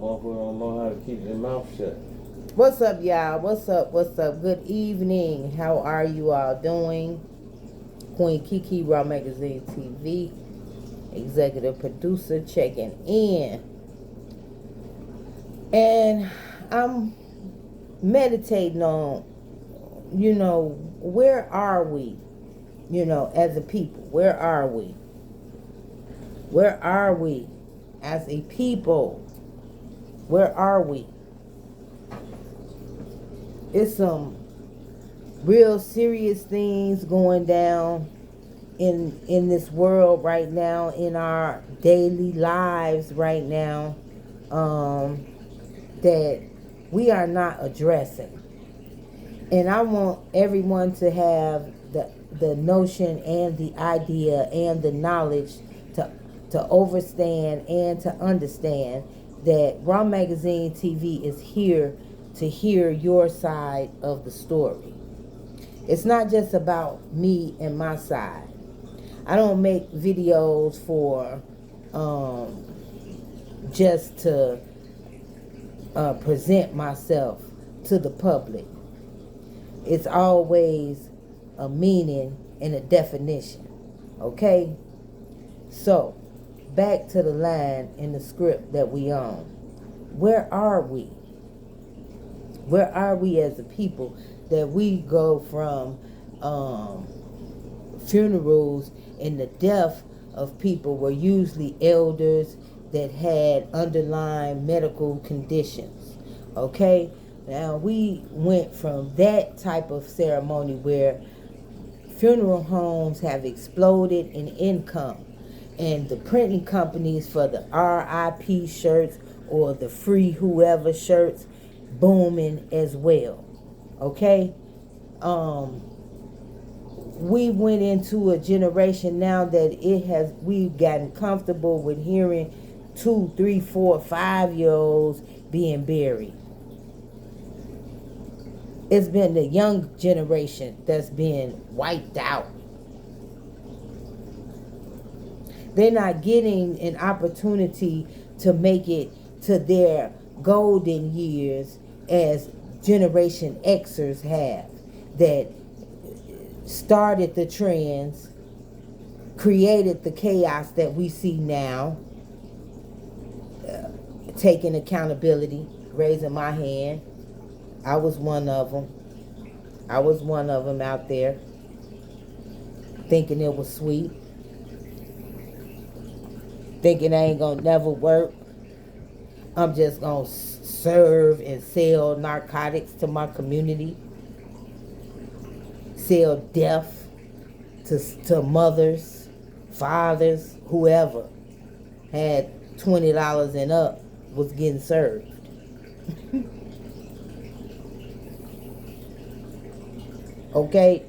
Motherfucker don't know how to keep their mouth shut. What's up, y'all? What's up? What's up? Good evening. How are you all doing? Queen Kiki, Raw Magazine TV, executive producer, checking in. And I'm meditating on, where are we, as a people? Where are we? Where are we as a people? Where are we? It's some real serious things going down in this world right now, in our daily lives right now, that we are not addressing. And I want everyone to have the notion and the idea and the knowledge to overstand and to understand that Raw Magazine TV is here to hear your side of the story. It's not just about me and my side. I don't make videos for just to present myself to the public. It's always a meaning and a definition. Okay? So, back to the line in the script that we on. Where are we? Where are we as a people that we go from funerals and the death of people were usually elders that had underlying medical conditions? Okay? Now we went from that type of ceremony where funeral homes have exploded in income, and the printing companies for the RIP shirts or the free whoever shirts booming as well. Okay? We went into a generation now that we've gotten comfortable with hearing 2, 3, 4, 5-year-olds being buried. It's been the young generation that's been wiped out. They're not getting an opportunity to make it to their golden years as Generation Xers have, that started the trends, created the chaos that we see now, taking accountability, raising my hand. I was one of them. I was one of them out there thinking it was sweet, thinking I ain't gonna never work. I'm just gonna serve and sell narcotics to my community, sell death to mothers, fathers, whoever had $20 and up was getting served. Okay?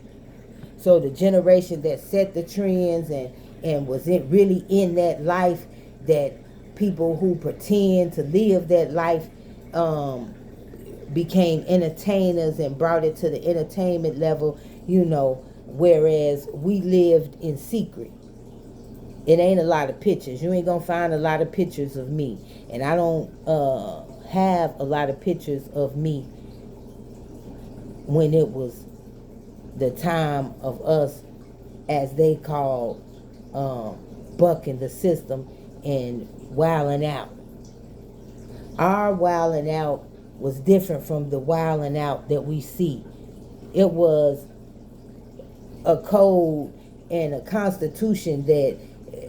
So the generation that set the trends and was really in that life, that people who pretend to live that life became entertainers and brought it to the entertainment level, whereas we lived in secret. It ain't a lot of pictures. You ain't gonna find a lot of pictures of me. And I don't have a lot of pictures of me when it was the time of us, as they call, bucking the system and wilding out. Our wilding out was different from the wilding out that we see. It was a code and a constitution that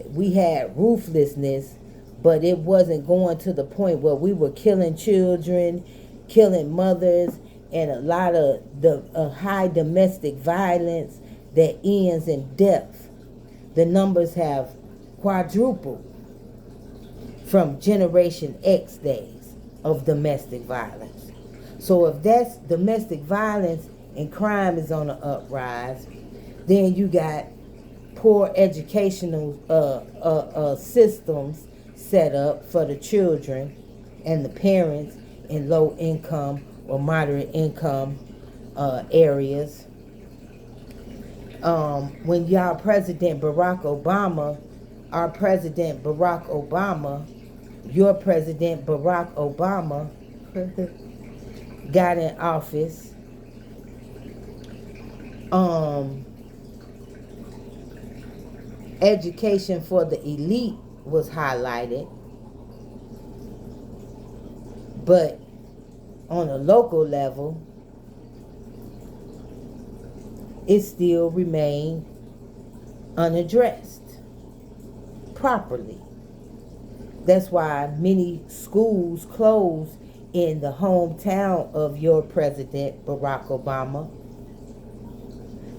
we had ruthlessness, but it wasn't going to the point where we were killing children, killing mothers, and a lot of the high domestic violence that ends in death. The numbers have quadrupled from Generation X days of domestic violence. So if that's domestic violence and crime is on the uprise, then you got poor educational systems set up for the children and the parents in low income or moderate income areas. When y'all President Barack Obama, our President Barack Obama, your president, Barack Obama, got in office, education for the elite was highlighted, but on a local level, it still remained unaddressed properly. That's why many schools closed in the hometown of your president, Barack Obama,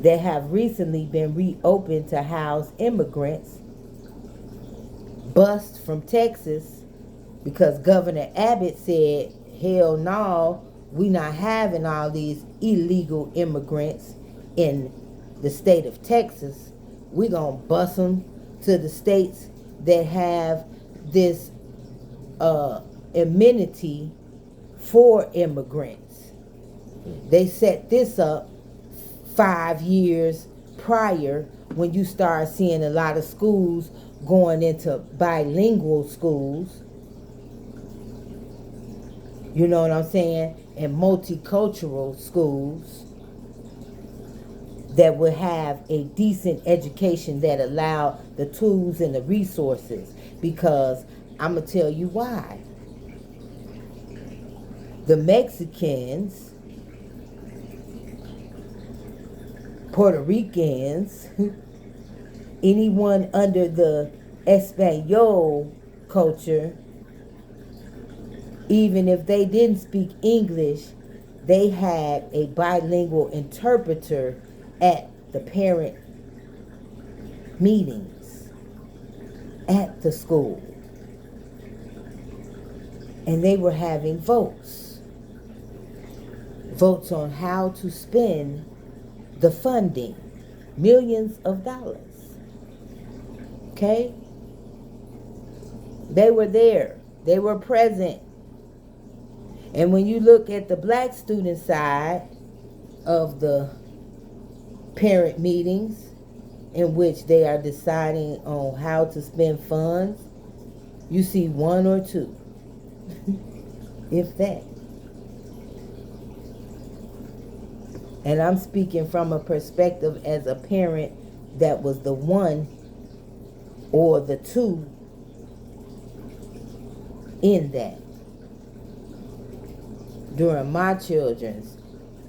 that have recently been reopened to house immigrants bust from Texas, because Governor Abbott said, hell no, we not having all these illegal immigrants in the state of Texas. We gonna bust them to the states that have this amenity for immigrants. They set this up 5 years prior, when you start seeing a lot of schools going into bilingual schools. You know what I'm saying? And multicultural schools that would have a decent education that allow the tools and the resources. Because I'm going to tell you why. The Mexicans, Puerto Ricans, anyone under the Espanol culture, even if they didn't speak English, they had a bilingual interpreter at the parent meetings at the school. And they were having votes on how to spend the funding, millions of dollars. Okay? They were there. They were present. And when you look at the black student side of the parent meetings, in which they are deciding on how to spend funds, you see one or two, if that. And I'm speaking from a perspective as a parent that was the one or the two in that during my children's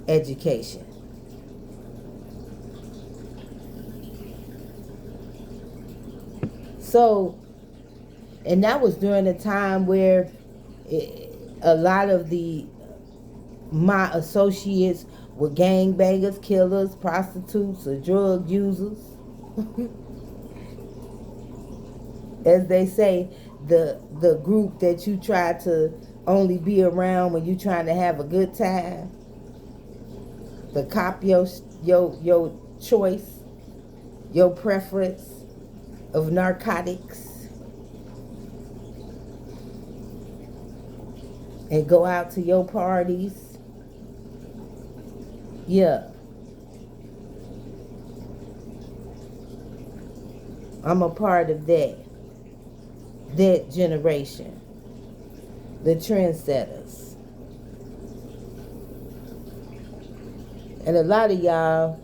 education. So, and that was during a time where a lot of my associates were gangbangers, killers, prostitutes, or drug users. As they say, the group that you try to only be around when you're trying to have a good time. The cop your choice, your preference of narcotics, and go out to your parties. Yeah. I'm a part of that generation. The trendsetters. And a lot of y'all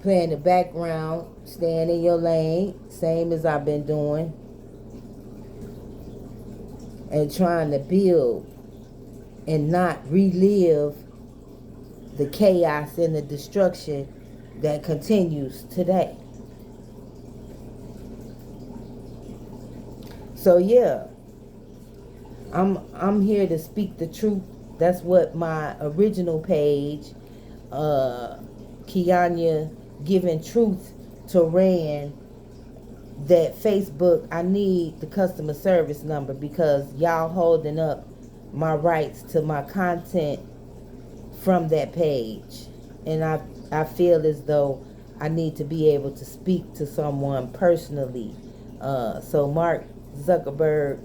playing the background, staying in your lane, same as I've been doing, and trying to build and not relive the chaos and the destruction that continues today. So yeah, I'm here to speak the truth. That's what my original page, Kianya Giving Truth to Rand, that Facebook, I need the customer service number because y'all holding up my rights to my content from that page. And I feel as though I need to be able to speak to someone personally. So Mark Zuckerberg,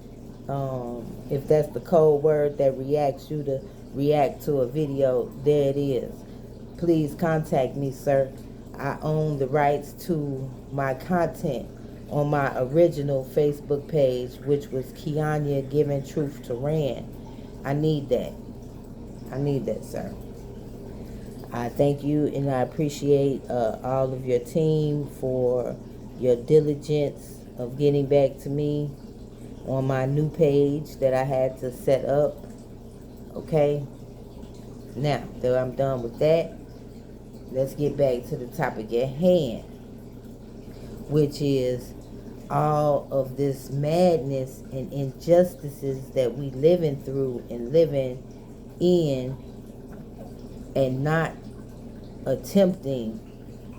if that's the code word that reacts you to react to a video, there it is. Please contact me, sir. I own the rights to my content on my original Facebook page, which was Kianya Giving Truth to Rand. I need that. I need that, sir. I thank you and I appreciate all of your team for your diligence of getting back to me on my new page that I had to set up. Okay? Now that I'm done with that, let's get back to the topic at hand, which is all of this madness and injustices that we living through and living in, and not attempting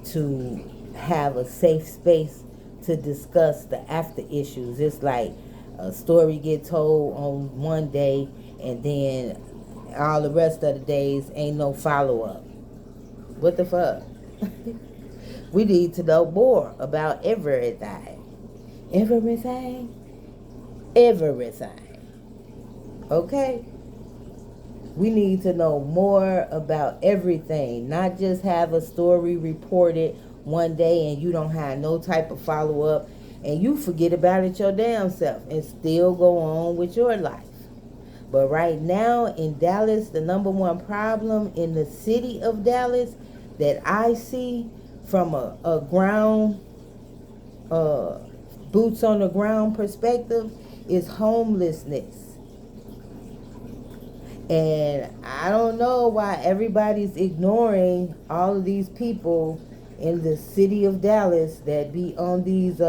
to have a safe space to discuss the after issues. It's like a story get told on one day and then all the rest of the days ain't no follow-up. What the fuck? We need to know more about everything. Everything? Everything. Okay? We need to know more about everything, not just have a story reported one day and you don't have no type of follow-up and you forget about it your damn self and still go on with your life. But right now in Dallas, the number one problem in the city of Dallas that I see from a ground, boots on the ground perspective is homelessness. And I don't know why everybody's ignoring all of these people in the city of Dallas that be on these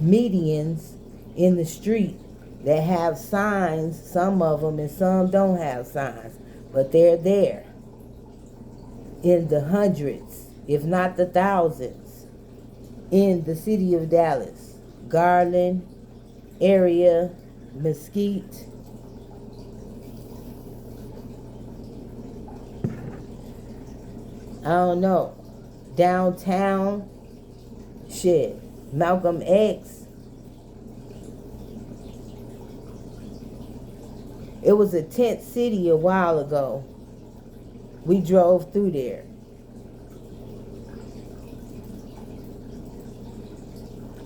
medians in the street that have signs, some of them, and some don't have signs, but they're there in the hundreds, if not the thousands, in the city of Dallas, Garland area, Mesquite. I don't know. Downtown. Shit. Malcolm X. It was a tent city a while ago. We drove through there.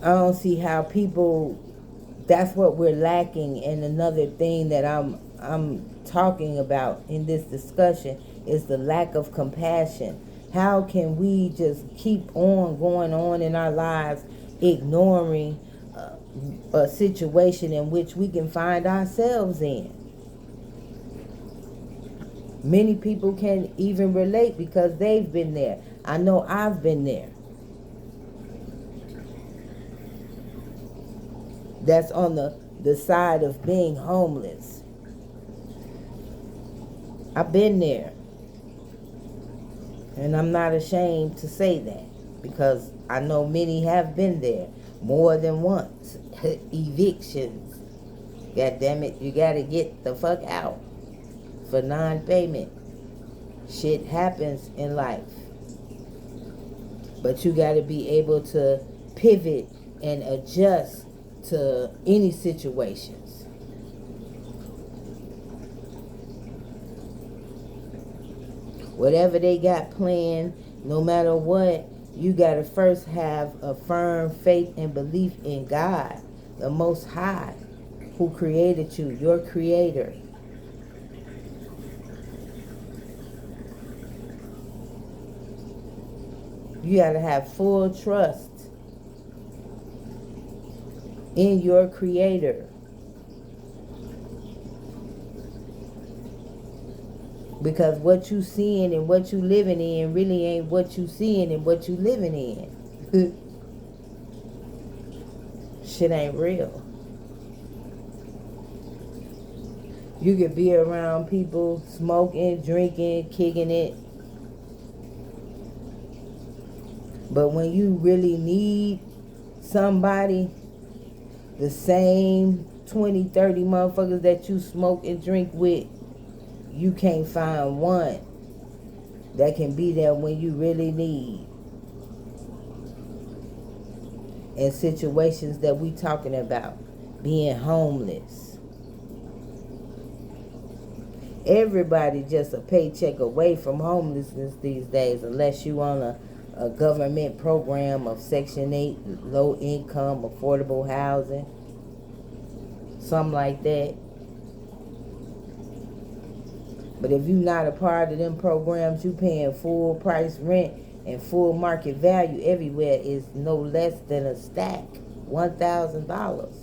I don't see how people, that's what we're lacking. And another thing that I'm talking about in this discussion is the lack of compassion. How can we just keep on going on in our lives, ignoring a situation in which we can find ourselves in? Many people can even relate because they've been there. I know I've been there. That's on the side of being homeless. I've been there. And I'm not ashamed to say that because I know many have been there more than once. Evictions. God damn it, you gotta get the fuck out for non-payment. Shit happens in life. But you gotta be able to pivot and adjust to any situations. Whatever they got planned, no matter what, you gotta first have a firm faith and belief in God, the Most High, who created you, your creator. You gotta have full trust in your creator. Because what you seeing and what you living in really ain't what you seeing and what you living in. Shit ain't real. You could be around people smoking, drinking, kicking it. But when you really need somebody, the same 20, 30 motherfuckers that you smoke and drink with, you can't find one that can be there when you really need. In situations that we talking about, being homeless. Everybody just a paycheck away from homelessness these days, unless you on a government program of Section 8, low income, affordable housing, something like that. But if you're not a part of them programs, you paying full price rent and full market value everywhere is no less than a stack, $1,000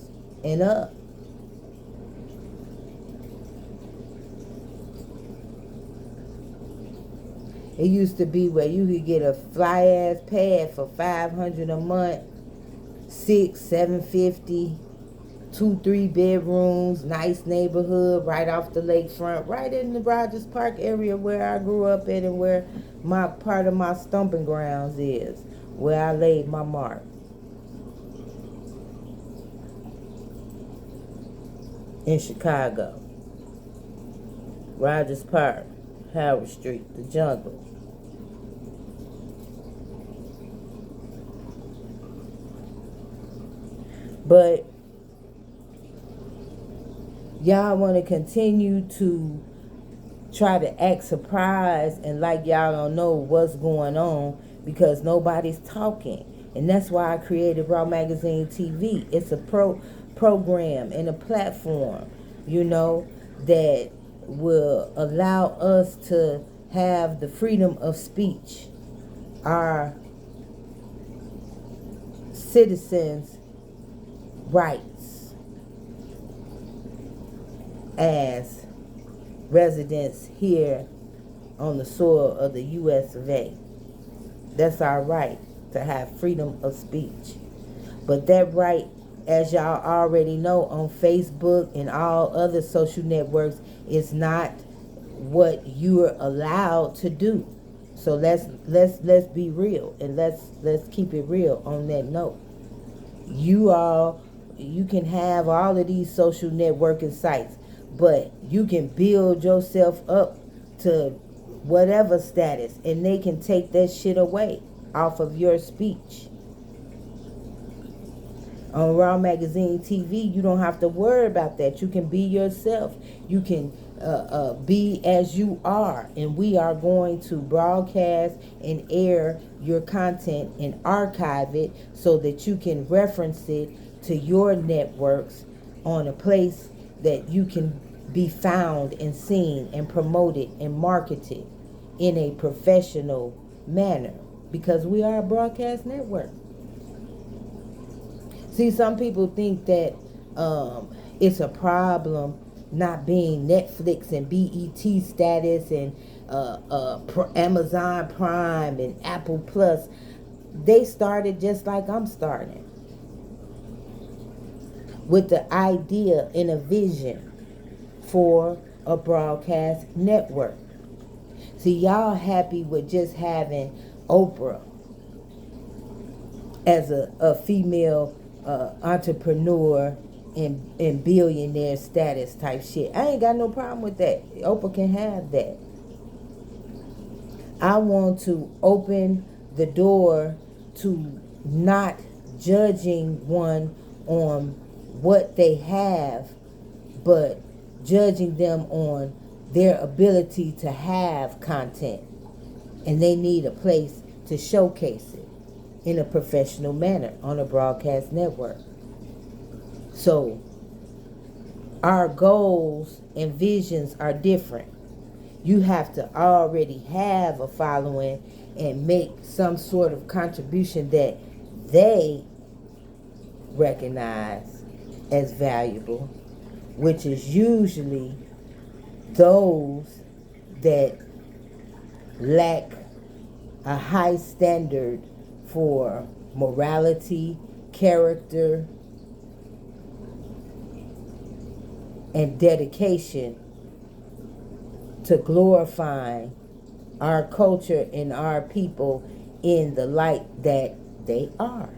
and up. It used to be where you could get a fly ass pad for $500 a month, 750, 2-3 bedrooms, nice neighborhood, right off the lakefront, right in the Rogers Park area where I grew up at and where my part of my stomping grounds is, where I laid my mark. In Chicago, Rogers Park, Howard Street, the jungle. But y'all want to continue to try to act surprised and like y'all don't know what's going on because nobody's talking. And that's why I created Raw Magazine TV. It's a program and a platform, that will allow us to have the freedom of speech. Our citizens' rights as residents here on the soil of the U.S. of A. That's our right to have freedom of speech. But that right, as y'all already know, on Facebook and all other social networks, is not what you're allowed to do. So let's be real, and let's keep it real on that note. You can have all of these social networking sites, but you can build yourself up to whatever status, and they can take that shit away off of your speech. On Raw Magazine TV, you don't have to worry about that. You can be yourself. You can be as you are. And we are going to broadcast and air your content and archive it so that you can reference it to your networks on a place that you can be found and seen and promoted and marketed in a professional manner, because we are a broadcast network. See, some people think that it's a problem not being Netflix and BET status and Amazon Prime and Apple Plus. They started just like I'm starting, with the idea and a vision for a broadcast network. See, y'all happy with just having Oprah as a female entrepreneur and billionaire status type shit. I ain't got no problem with that. Oprah can have that. I want to open the door to not judging one on what they have, but judging them on their ability to have content. And they need a place to showcase it in a professional manner on a broadcast network. So our goals and visions are different. You have to already have a following and make some sort of contribution that they recognize as valuable, which is usually those that lack a high standard for morality, character, and dedication to glorifying our culture and our people in the light that they are.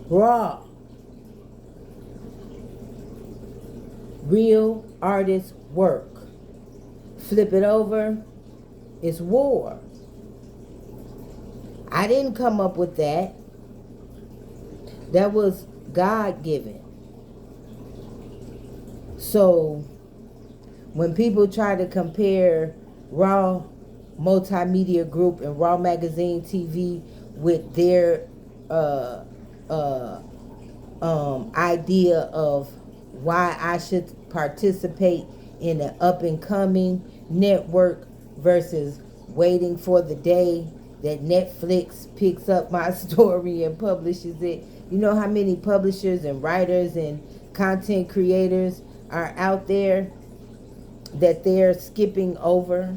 Raw. Real artist work. Flip it over, it's war. I didn't come up with that. That was God-given. So when people try to compare Raw Multimedia Group and Raw Magazine TV with their uh, uh, idea of why I should participate in an up and coming network versus waiting for the day that Netflix picks up my story and publishes it. You know how many publishers and writers and content creators are out there that they're skipping over?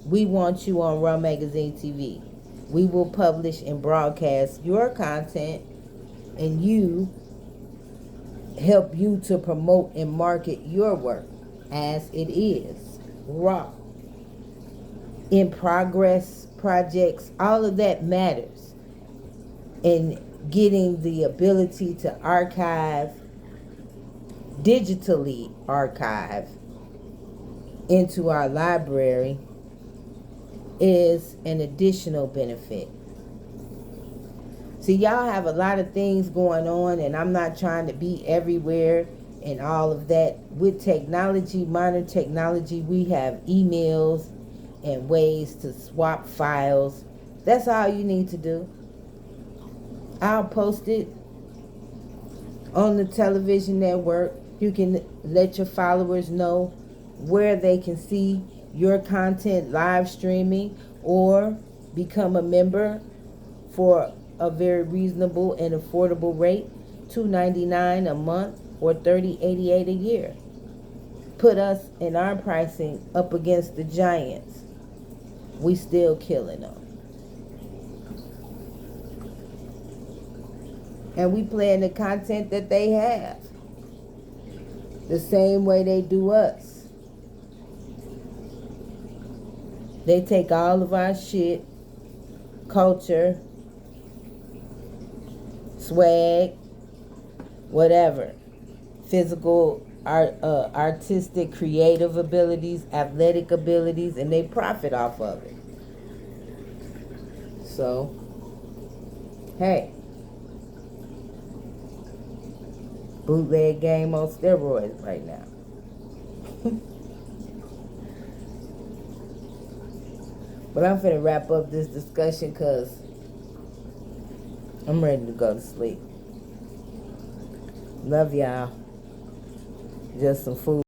We want you on Raw Magazine TV. We will publish and broadcast your content, and you help you to promote and market your work as it is raw. In progress projects, all of that matters. And getting the ability to archive, digitally archive into our library is an additional benefit. See, y'all have a lot of things going on, and I'm not trying to be everywhere and all of that. With technology, modern technology, we have emails and ways to swap files. That's all you need to do. I'll post it on the television network. You can let your followers know where they can see your content live streaming, or become a member for a very reasonable and affordable rate, $2.99 a month or $30.88 a year. Put us in our pricing up against the giants. We still killing them. And we playing the content that they have, the same way they do us. They take all of our shit, culture, swag, whatever, physical, artistic, creative abilities, athletic abilities, and they profit off of it. So, hey, bootleg game on steroids right now. But I'm finna wrap up this discussion because I'm ready to go to sleep. Love y'all. Just some food.